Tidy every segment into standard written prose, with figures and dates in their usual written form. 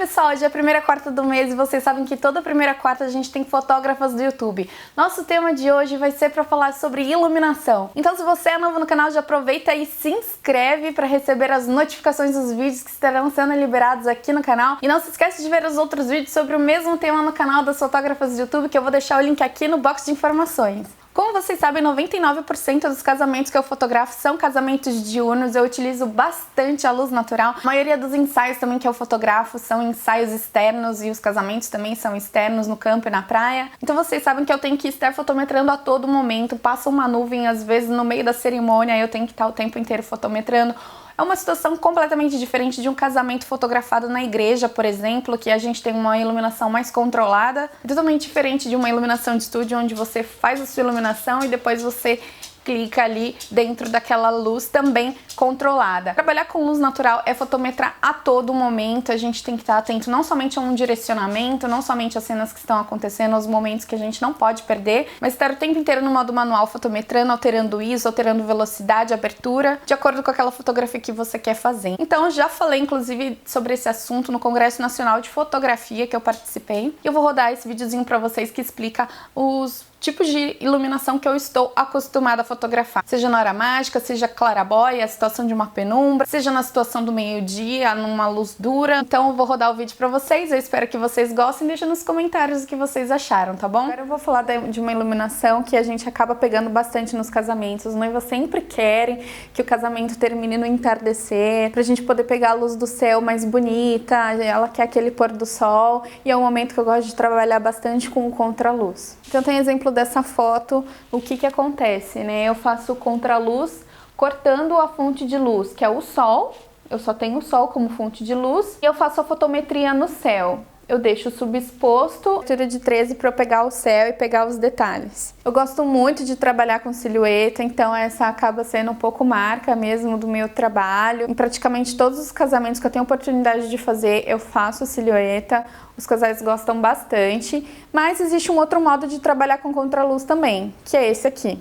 pessoal, hoje é a primeira quarta do mês e vocês sabem que toda primeira quarta a gente tem fotógrafas do YouTube. Nosso tema de hoje vai ser para falar sobre iluminação. Então se você é novo no canal, já aproveita e se inscreve para receber as notificações dos vídeos que estarão sendo liberados aqui no canal. E não se esquece de ver os outros vídeos sobre o mesmo tema no canal das fotógrafas do YouTube, que eu vou deixar o link aqui no box de informações. Como vocês sabem, 99% dos casamentos que eu fotografo são casamentos diurnos. Eu utilizo bastante a luz natural. A maioria dos ensaios também que eu fotografo são ensaios externos e os casamentos também são externos no campo e na praia. Então vocês sabem que eu tenho que estar fotometrando a todo momento. Passa uma nuvem, às vezes no meio da cerimônia, eu tenho que estar o tempo inteiro fotometrando. É uma situação completamente diferente de um casamento fotografado na igreja, por exemplo, que a gente tem uma iluminação mais controlada. É totalmente diferente de uma iluminação de estúdio, onde você faz a sua iluminação e depois você clica ali dentro daquela luz também controlada. Trabalhar com luz natural é fotometrar a todo momento. A gente tem que estar atento não somente a um direcionamento, não somente às cenas que estão acontecendo, aos momentos que a gente não pode perder, mas estar o tempo inteiro no modo manual fotometrando, alterando o ISO, alterando velocidade, abertura, de acordo com aquela fotografia que você quer fazer. Então eu já falei inclusive sobre esse assunto no Congresso Nacional de Fotografia que eu participei. E eu vou rodar esse videozinho para vocês que explica os tipos de iluminação que eu estou acostumada a fotografar. Seja na hora mágica, seja claraboia, a situação de uma penumbra, seja na situação do meio-dia, numa luz dura. Então eu vou rodar o vídeo pra vocês, eu espero que vocês gostem. Deixa nos comentários o que vocês acharam, tá bom? Agora eu vou falar de uma iluminação que a gente acaba pegando bastante nos casamentos. Os noivos sempre querem que o casamento termine no entardecer, pra gente poder pegar a luz do céu mais bonita. Ela quer aquele pôr do sol, e é um momento que eu gosto de trabalhar bastante com o contraluz. Então tem exemplo dessa foto, o que acontece, né? Eu faço contraluz cortando a fonte de luz, que é o sol. Eu só tenho o sol como fonte de luz. E eu faço a fotometria no céu. Eu deixo subexposto, tiro de 13 para eu pegar o céu e pegar os detalhes. Eu gosto muito de trabalhar com silhueta, então essa acaba sendo um pouco marca mesmo do meu trabalho. Em praticamente todos os casamentos que eu tenho oportunidade de fazer, eu faço silhueta. Os casais gostam bastante, mas existe um outro modo de trabalhar com contraluz também, que é esse aqui.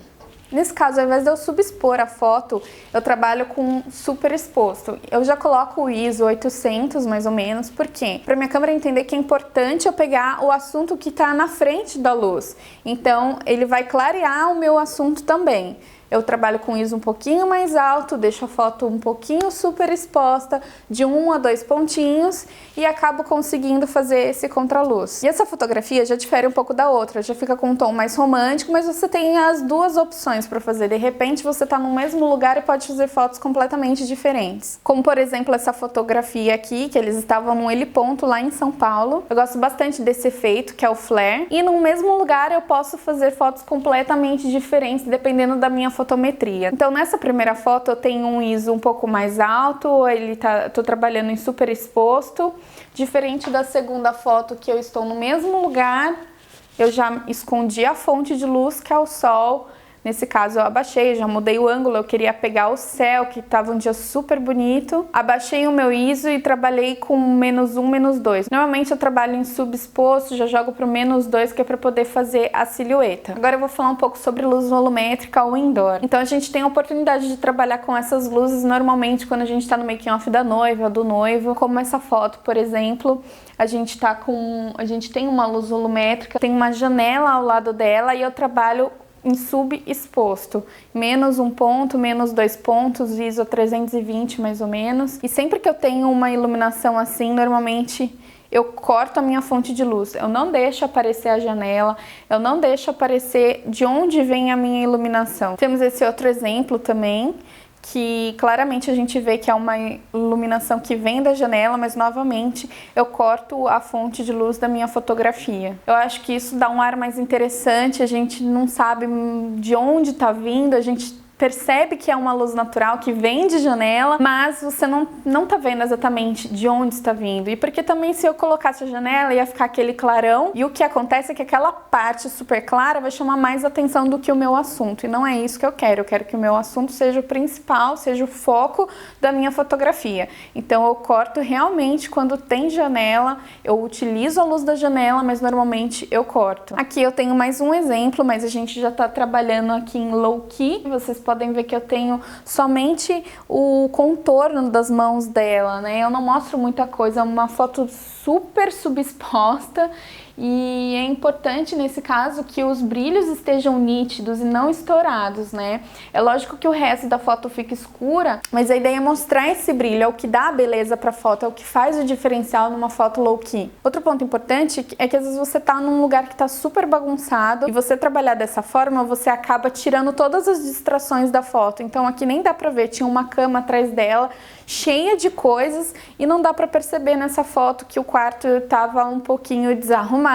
Nesse caso, ao invés de eu subexpor a foto, eu trabalho com super exposto. Eu já coloco o ISO 800, mais ou menos, por quê? Para minha câmera entender que é importante eu pegar o assunto que está na frente da luz. Então, ele vai clarear o meu assunto também. Eu trabalho com ISO um pouquinho mais alto, deixo a foto um pouquinho super exposta, de 1 a 2 pontinhos, e acabo conseguindo fazer esse contraluz. E essa fotografia já difere um pouco da outra, já fica com um tom mais romântico, mas você tem as duas opções para fazer. De repente você está no mesmo lugar e pode fazer fotos completamente diferentes. Como por exemplo essa fotografia aqui, que eles estavam num heliponto lá em São Paulo. Eu gosto bastante desse efeito, que é o flare. E no mesmo lugar eu posso fazer fotos completamente diferentes, dependendo da minha fotometria. Então nessa primeira foto eu tenho um ISO um pouco mais alto, tô trabalhando em super exposto, diferente da segunda foto que eu estou no mesmo lugar, eu já escondi a fonte de luz, que é o sol. Nesse caso eu abaixei, já mudei o ângulo, eu queria pegar o céu, que estava um dia super bonito. Abaixei o meu ISO e trabalhei com -1, -2. Normalmente eu trabalho em subexposto, já jogo para o -2, que é para poder fazer a silhueta. Agora eu vou falar um pouco sobre luz volumétrica ou indoor. Então a gente tem a oportunidade de trabalhar com essas luzes normalmente quando a gente está no making off da noiva, do noivo, como essa foto, por exemplo. A gente tem uma luz volumétrica, tem uma janela ao lado dela e eu trabalho em subexposto, -1 ponto, -2 pontos, ISO 320 mais ou menos. E sempre que eu tenho uma iluminação assim, normalmente eu corto a minha fonte de luz. Eu não deixo aparecer a janela, eu não deixo aparecer de onde vem a minha iluminação. Temos esse outro exemplo também, que claramente a gente vê que é uma iluminação que vem da janela, mas novamente eu corto a fonte de luz da minha fotografia. Eu acho que isso dá um ar mais interessante, a gente não sabe de onde tá vindo, a gente percebe que é uma luz natural que vem de janela, mas você não tá vendo exatamente de onde está vindo. E porque também se eu colocasse a janela ia ficar aquele clarão, e o que acontece é que aquela parte super clara vai chamar mais atenção do que o meu assunto, e não é isso que eu quero que o meu assunto seja o principal, seja o foco da minha fotografia. Então eu corto realmente quando tem janela, eu utilizo a luz da janela, mas normalmente eu corto. Aqui eu tenho mais um exemplo, mas a gente já tá trabalhando aqui em low key, vocês podem podem ver que eu tenho somente o contorno das mãos dela, né? Eu não mostro muita coisa, é uma foto super subexposta. E é importante nesse caso que os brilhos estejam nítidos e não estourados, né? É lógico que o resto da foto fica escura, mas a ideia é mostrar esse brilho, é o que dá a beleza pra foto, é o que faz o diferencial numa foto low-key. Outro ponto importante é que às vezes você tá num lugar que tá super bagunçado e você trabalhar dessa forma, você acaba tirando todas as distrações da foto. Então aqui nem dá pra ver, tinha uma cama atrás dela, cheia de coisas, e não dá pra perceber nessa foto que o quarto tava um pouquinho desarrumado.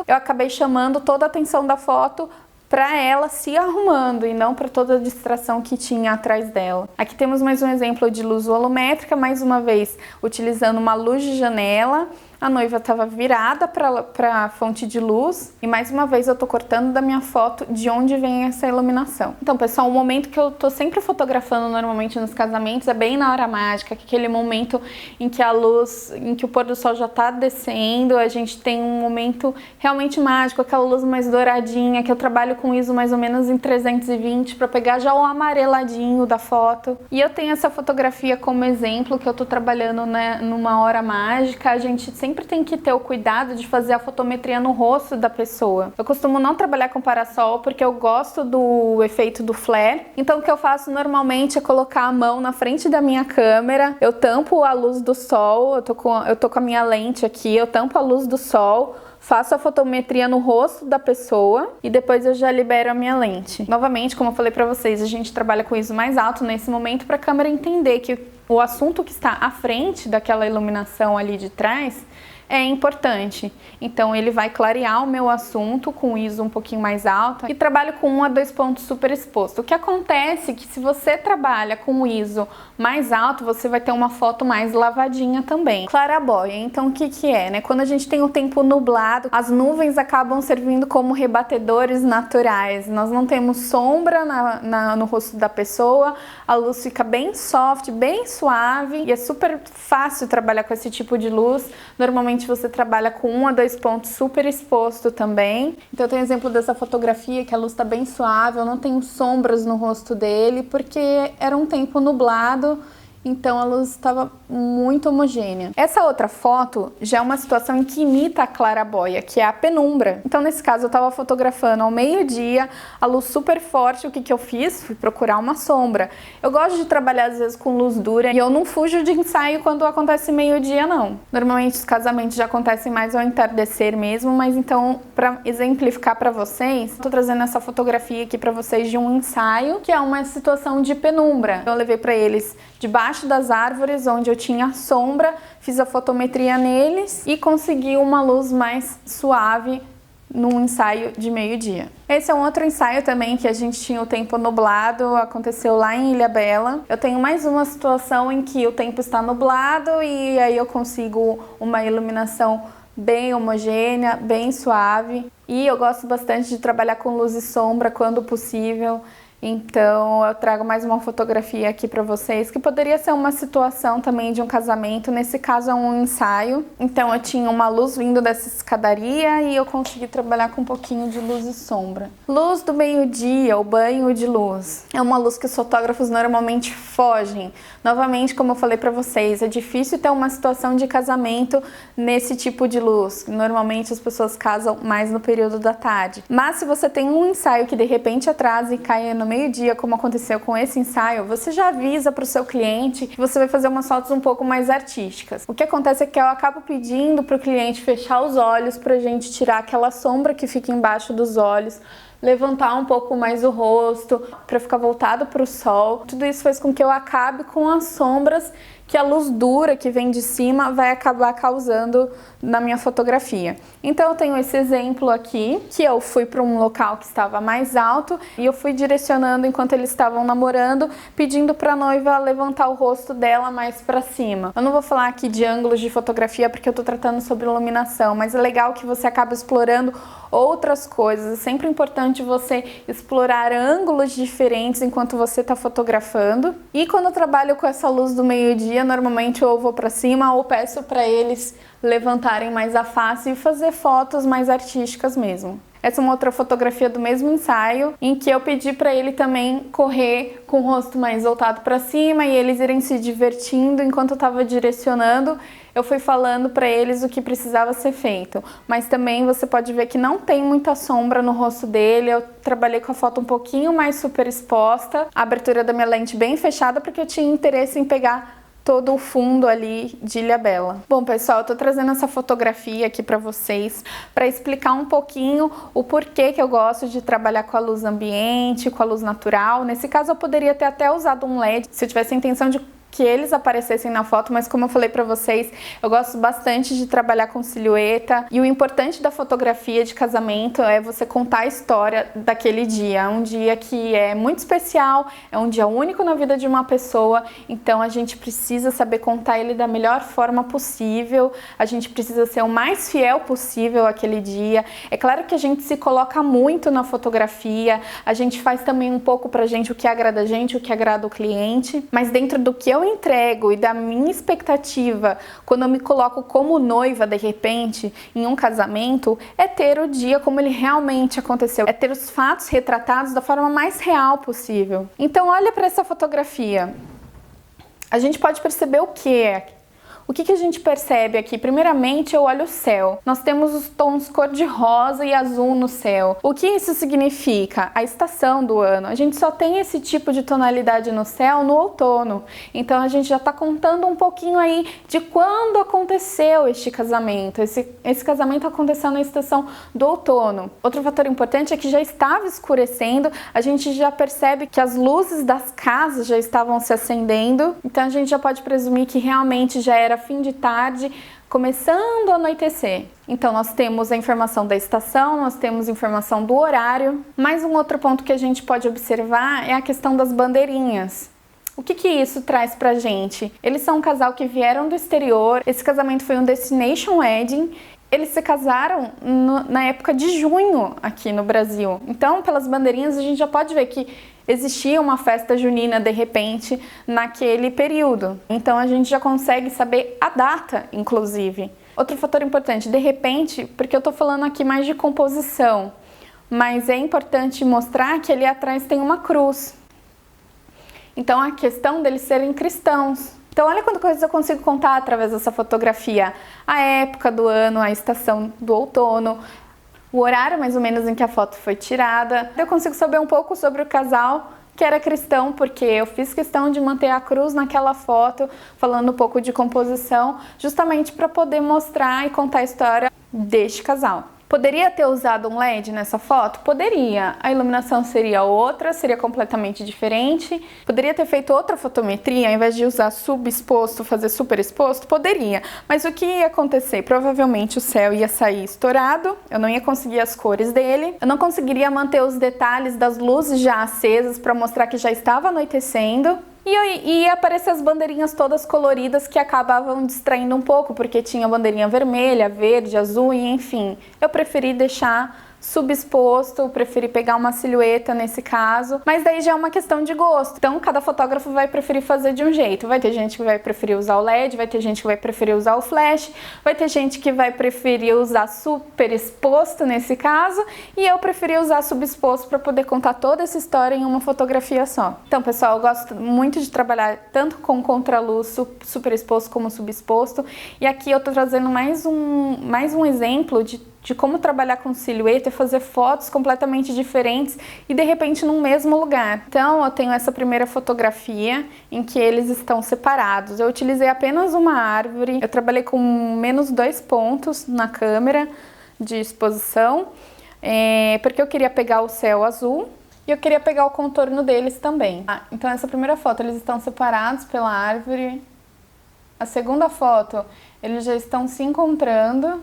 Eu acabei chamando toda a atenção da foto para ela se arrumando e não para toda a distração que tinha atrás dela. Aqui temos mais um exemplo de luz volumétrica, mais uma vez utilizando uma luz de janela. A noiva estava virada para a fonte de luz e mais uma vez eu tô cortando da minha foto de onde vem essa iluminação. Então, pessoal, o momento que eu tô sempre fotografando normalmente nos casamentos é bem na hora mágica, aquele momento em que a luz, em que o pôr do sol já tá descendo, a gente tem um momento realmente mágico, aquela luz mais douradinha, que eu trabalho com ISO mais ou menos em 320 para pegar já o amareladinho da foto. E eu tenho essa fotografia como exemplo que eu tô trabalhando, né, numa hora mágica. A gente sempre tem que ter o cuidado de fazer a fotometria no rosto da pessoa. Eu costumo não trabalhar com parasol porque eu gosto do efeito do flare. Então o que eu faço normalmente é colocar a mão na frente da minha câmera, eu tampo a luz do sol, eu tô com a minha lente aqui, eu tampo a luz do sol, faço a fotometria no rosto da pessoa e depois eu já libero a minha lente. Novamente, como eu falei pra vocês, a gente trabalha com ISO mais alto nesse momento para a câmera entender que o assunto que está à frente daquela iluminação ali de trás é importante. Então ele vai clarear o meu assunto com ISO um pouquinho mais alto e trabalho com 1 a 2 pontos super exposto. O que acontece é que se você trabalha com ISO mais alto, você vai ter uma foto mais lavadinha também. Claraboia, então o que é, né? Quando a gente tem o tempo nublado, as nuvens acabam servindo como rebatedores naturais. Nós não temos sombra no rosto da pessoa, a luz fica bem soft, bem suave e é super fácil trabalhar com esse tipo de luz. Normalmente você trabalha com 1 a 2 pontos super exposto também. Então eu tenho exemplo dessa fotografia que a luz está bem suave, eu não tenho sombras no rosto dele porque era um tempo nublado, então a luz estava muito homogênea. Essa outra foto já é uma situação em que imita a claraboia, que é a penumbra. Então nesse caso eu estava fotografando ao meio-dia, a luz super forte, o que eu fiz? Fui procurar uma sombra. Eu gosto de trabalhar às vezes com luz dura e eu não fujo de ensaio quando acontece meio-dia não. Normalmente os casamentos já acontecem mais ao entardecer mesmo, mas então para exemplificar para vocês, estou trazendo essa fotografia aqui para vocês de um ensaio, que é uma situação de penumbra. Eu levei para eles debaixo das árvores, onde eu tinha sombra, fiz a fotometria neles e consegui uma luz mais suave num ensaio de meio-dia. Esse é um outro ensaio também que a gente tinha o tempo nublado, aconteceu lá em Ilhabela. Eu tenho mais uma situação em que o tempo está nublado e aí eu consigo uma iluminação bem homogênea, bem suave. E eu gosto bastante de trabalhar com luz e sombra quando possível. Então eu trago mais uma fotografia aqui para vocês, que poderia ser uma situação também de um casamento, nesse caso é um ensaio. Então eu tinha uma luz vindo dessa escadaria e eu consegui trabalhar com um pouquinho de luz e sombra. Luz do meio-dia, o banho de luz, é uma luz que os fotógrafos normalmente fogem. Novamente, como eu falei para vocês, é difícil ter uma situação de casamento nesse tipo de luz. Normalmente as pessoas casam mais no período da tarde. Mas se você tem um ensaio que de repente atrasa e cai no meio-dia, como aconteceu com esse ensaio, você já avisa para o seu cliente que você vai fazer umas fotos um pouco mais artísticas. O que acontece é que eu acabo pedindo para o cliente fechar os olhos para a gente tirar aquela sombra que fica embaixo dos olhos, levantar um pouco mais o rosto para ficar voltado para o sol. Tudo isso faz com que eu acabe com as sombras que a luz dura que vem de cima vai acabar causando na minha fotografia. Então eu tenho esse exemplo aqui, que eu fui para um local que estava mais alto e eu fui direcionando enquanto eles estavam namorando, pedindo para a noiva levantar o rosto dela mais para cima. Eu não vou falar aqui de ângulos de fotografia porque eu estou tratando sobre iluminação, mas é legal que você acaba explorando outras coisas. É sempre importante você explorar ângulos diferentes enquanto você está fotografando. E quando eu trabalho com essa luz do meio-dia, normalmente eu vou para cima ou peço para eles levantarem mais a face e fazer fotos mais artísticas mesmo. Essa é uma outra fotografia do mesmo ensaio, em que eu pedi para ele também correr com o rosto mais voltado para cima e eles irem se divertindo enquanto eu estava direcionando. Eu fui falando para eles o que precisava ser feito, mas também você pode ver que não tem muita sombra no rosto dele. Eu trabalhei com a foto um pouquinho mais super exposta, a abertura da minha lente bem fechada, porque eu tinha interesse em pegar todo o fundo ali de Ilhabela. Bom, pessoal, eu tô trazendo essa fotografia aqui para vocês para explicar um pouquinho o porquê que eu gosto de trabalhar com a luz ambiente, com a luz natural. Nesse caso, eu poderia ter até usado um LED se eu tivesse a intenção de que eles aparecessem na foto, mas como eu falei pra vocês, eu gosto bastante de trabalhar com silhueta, e o importante da fotografia de casamento é você contar a história daquele dia. É um dia que é muito especial, é um dia único na vida de uma pessoa, então a gente precisa saber contar ele da melhor forma possível, a gente precisa ser o mais fiel possível àquele dia. É claro que a gente se coloca muito na fotografia, a gente faz também um pouco pra gente o que agrada a gente, o que agrada o cliente, mas dentro do que eu entrego e da minha expectativa quando eu me coloco como noiva de repente em um casamento, é ter o dia como ele realmente aconteceu, é ter os fatos retratados da forma mais real possível. Então olha para essa fotografia, a gente pode perceber o que? O que a gente percebe aqui? Primeiramente, eu olho o céu. Nós temos os tons cor-de-rosa e azul no céu. O que isso significa? A estação do ano. A gente só tem esse tipo de tonalidade no céu no outono. Então, a gente já está contando um pouquinho aí de quando aconteceu este casamento. Esse casamento aconteceu na estação do outono. Outro fator importante é que já estava escurecendo. A gente já percebe que as luzes das casas já estavam se acendendo. Então, a gente já pode presumir que realmente já era fim de tarde, começando a anoitecer. Então nós temos a informação da estação, nós temos informação do horário. Mais um outro ponto que a gente pode observar é a questão das bandeirinhas. O que isso traz pra gente? Eles são um casal que vieram do exterior, esse casamento foi um destination wedding. Eles se casaram na época de junho aqui no Brasil. Então, pelas bandeirinhas, a gente já pode ver que existia uma festa junina de repente naquele período. Então, a gente já consegue saber a data, inclusive. Outro fator importante, de repente, porque eu tô falando aqui mais de composição, mas é importante mostrar que ali atrás tem uma cruz. Então, a questão deles serem cristãos. Então olha quanta coisa eu consigo contar através dessa fotografia. A época do ano, a estação do outono, o horário mais ou menos em que a foto foi tirada. Eu consigo saber um pouco sobre o casal que era cristão, porque eu fiz questão de manter a cruz naquela foto, falando um pouco de composição, justamente para poder mostrar e contar a história deste casal. Poderia ter usado um LED nessa foto? Poderia. A iluminação seria outra, seria completamente diferente. Poderia ter feito outra fotometria, ao invés de usar subexposto, fazer superexposto? Poderia. Mas o que ia acontecer? Provavelmente o céu ia sair estourado, eu não ia conseguir as cores dele, eu não conseguiria manter os detalhes das luzes já acesas para mostrar que já estava anoitecendo. E ia aparecer as bandeirinhas todas coloridas que acabavam distraindo um pouco, porque tinha bandeirinha vermelha, verde, azul e enfim. Eu preferi deixar subexposto, preferi pegar uma silhueta nesse caso, mas daí já é uma questão de gosto. Então cada fotógrafo vai preferir fazer de um jeito. Vai ter gente que vai preferir usar o LED, vai ter gente que vai preferir usar o flash, vai ter gente que vai preferir usar super exposto nesse caso, e eu preferi usar subexposto para poder contar toda essa história em uma fotografia só. Então, pessoal, eu gosto muito de trabalhar tanto com contraluz super exposto como subexposto, e aqui eu tô trazendo mais um exemplo de como trabalhar com silhueta e fazer fotos completamente diferentes e de repente no mesmo lugar. Então eu tenho essa primeira fotografia em que eles estão separados. Eu utilizei apenas uma árvore, eu trabalhei com menos 2 pontos na câmera de exposição, porque eu queria pegar o céu azul e eu queria pegar o contorno deles também. Então essa primeira foto, eles estão separados pela árvore. A segunda foto, eles já estão se encontrando.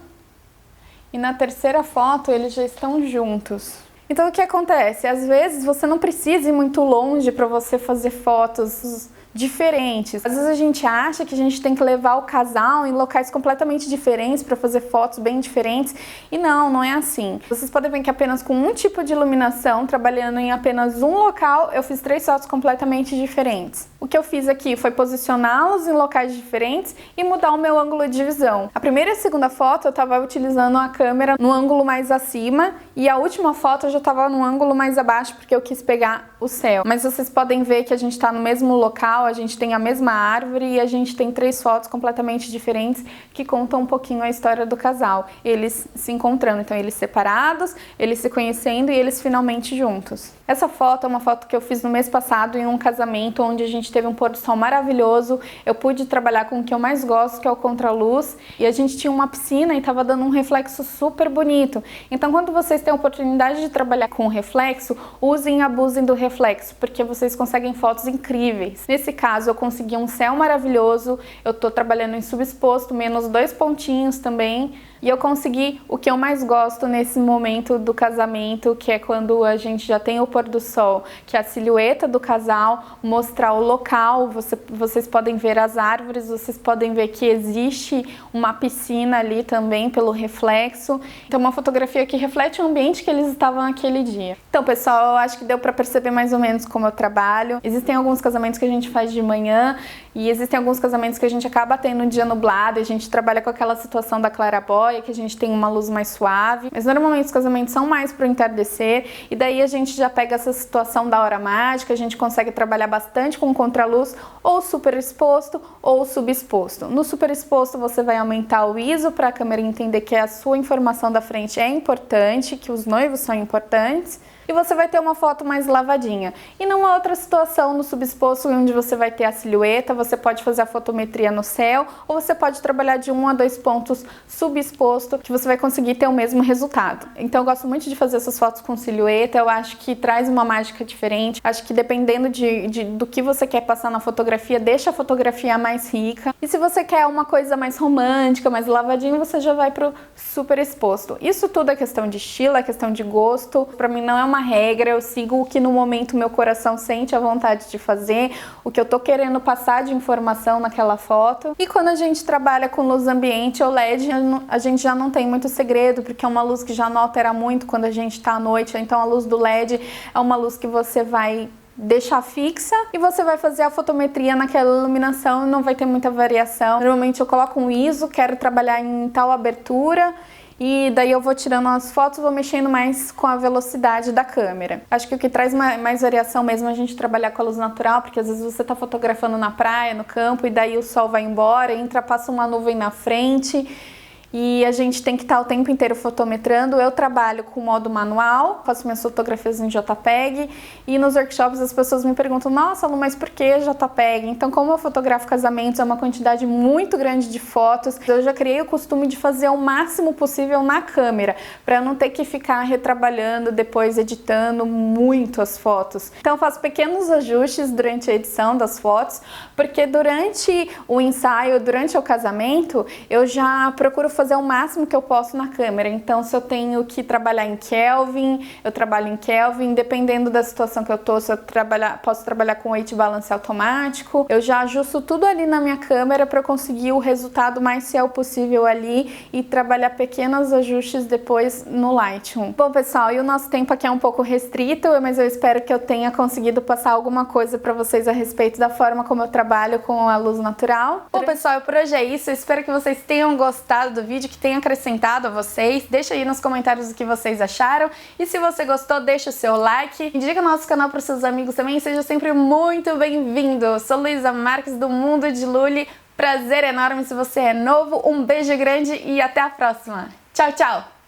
E na terceira foto, eles já estão juntos. Então o que acontece? Às vezes você não precisa ir muito longe para você fazer fotos diferentes. Às vezes a gente acha que a gente tem que levar o casal em locais completamente diferentes para fazer fotos bem diferentes. E não é assim. Vocês podem ver que apenas com um tipo de iluminação, trabalhando em apenas um local, eu fiz 3 fotos completamente diferentes. O que eu fiz aqui foi posicioná-los em locais diferentes e mudar o meu ângulo de visão. A primeira e a segunda foto eu estava utilizando a câmera no ângulo mais acima e a última foto eu já estava no ângulo mais abaixo porque eu quis pegar o céu. Mas vocês podem ver que a gente está no mesmo local, a gente tem a mesma árvore e a gente tem 3 fotos completamente diferentes que contam um pouquinho a história do casal. Eles se encontrando, então eles separados, eles se conhecendo e eles finalmente juntos. Essa foto é uma foto que eu fiz no mês passado em um casamento onde a gente teve um pôr do sol maravilhoso. Eu pude trabalhar com o que eu mais gosto, que é o contraluz, e a gente tinha uma piscina e estava dando um reflexo super bonito. Então, quando vocês têm a oportunidade de trabalhar com reflexo, usem e abusem do reflexo, porque vocês conseguem fotos incríveis. Nesse caso, eu consegui um céu maravilhoso, eu estou trabalhando em subexposto, menos 2 pontinhos também, e eu consegui o que eu mais gosto nesse momento do casamento, que é quando a gente já tem o pôr do sol, que é a silhueta do casal, mostrar o local, vocês podem ver as árvores, vocês podem ver que existe uma piscina ali também pelo reflexo. Então, uma fotografia que reflete o ambiente que eles estavam naquele dia. Então, pessoal, eu acho que deu para perceber mais ou menos como eu trabalho. Existem alguns casamentos que a gente faz de manhã e existem alguns casamentos que a gente acaba tendo um dia nublado e a gente trabalha com aquela situação da claraboia, que a gente tem uma luz mais suave, mas normalmente os casamentos são mais para o entardecer e daí a gente já pega essa situação da hora mágica, a gente consegue trabalhar bastante com contraluz ou super exposto ou subexposto. No super exposto você vai aumentar o ISO para a câmera entender que a sua informação da frente é importante, que os noivos são importantes, e você vai ter uma foto mais lavadinha. E numa outra situação, no subexposto, onde você vai ter a silhueta, você pode fazer a fotometria no céu, ou você pode trabalhar de 1 a 2 pontos subexposto, que você vai conseguir ter o mesmo resultado. Então eu gosto muito de fazer essas fotos com silhueta, eu acho que traz uma mágica diferente, acho que dependendo do que você quer passar na fotografia, deixa a fotografia mais rica. E se você quer uma coisa mais romântica, mais lavadinha, você já vai pro super exposto. Isso tudo é questão de estilo, é questão de gosto, pra mim não é uma regra, eu sigo o que no momento meu coração sente a vontade de fazer, o que eu tô querendo passar de informação naquela foto. E quando a gente trabalha com luz ambiente ou LED, a gente já não tem muito segredo, porque é uma luz que já não altera muito quando a gente tá à noite, então a luz do LED é uma luz que você vai deixar fixa e você vai fazer a fotometria naquela iluminação e não vai ter muita variação. Normalmente eu coloco um ISO, quero trabalhar em tal abertura, e daí eu vou tirando as fotos, vou mexendo mais com a velocidade da câmera. Acho que o que traz mais variação mesmo é a gente trabalhar com a luz natural, porque às vezes você tá fotografando na praia, no campo, e daí o sol vai embora, entra, passa uma nuvem na frente, e a gente tem que estar o tempo inteiro fotometrando. Eu trabalho com modo manual, faço minhas fotografias em JPEG, e nos workshops as pessoas me perguntam: nossa, Lu, mas por que JPEG? Então, como eu fotografo casamentos, é uma quantidade muito grande de fotos, eu já criei o costume de fazer o máximo possível na câmera, para não ter que ficar retrabalhando, depois editando muito as fotos. Então eu faço pequenos ajustes durante a edição das fotos, porque durante o ensaio, durante o casamento, eu já procuro fazer o máximo que eu posso na câmera. Então, se eu tenho que trabalhar em Kelvin, eu trabalho em Kelvin, dependendo da situação que eu tô, se eu posso trabalhar com weight balance automático, eu já ajusto tudo ali na minha câmera para conseguir o resultado mais fiel possível ali e trabalhar pequenos ajustes depois no Lightroom. Bom, pessoal, e o nosso tempo aqui é um pouco restrito, mas eu espero que eu tenha conseguido passar alguma coisa para vocês a respeito da forma como eu trabalho com a luz natural. Bom, pessoal, por hoje é isso. Eu espero que vocês tenham gostado do vídeo, que tenha acrescentado a vocês. Deixa aí nos comentários o que vocês acharam. E se você gostou, deixa o seu like. Indica o nosso canal para os seus amigos também. Seja sempre muito bem-vindo. Eu sou Luísa Marques, do Mundo de Lully. Prazer enorme se você é novo. Um beijo grande e até a próxima. Tchau, tchau!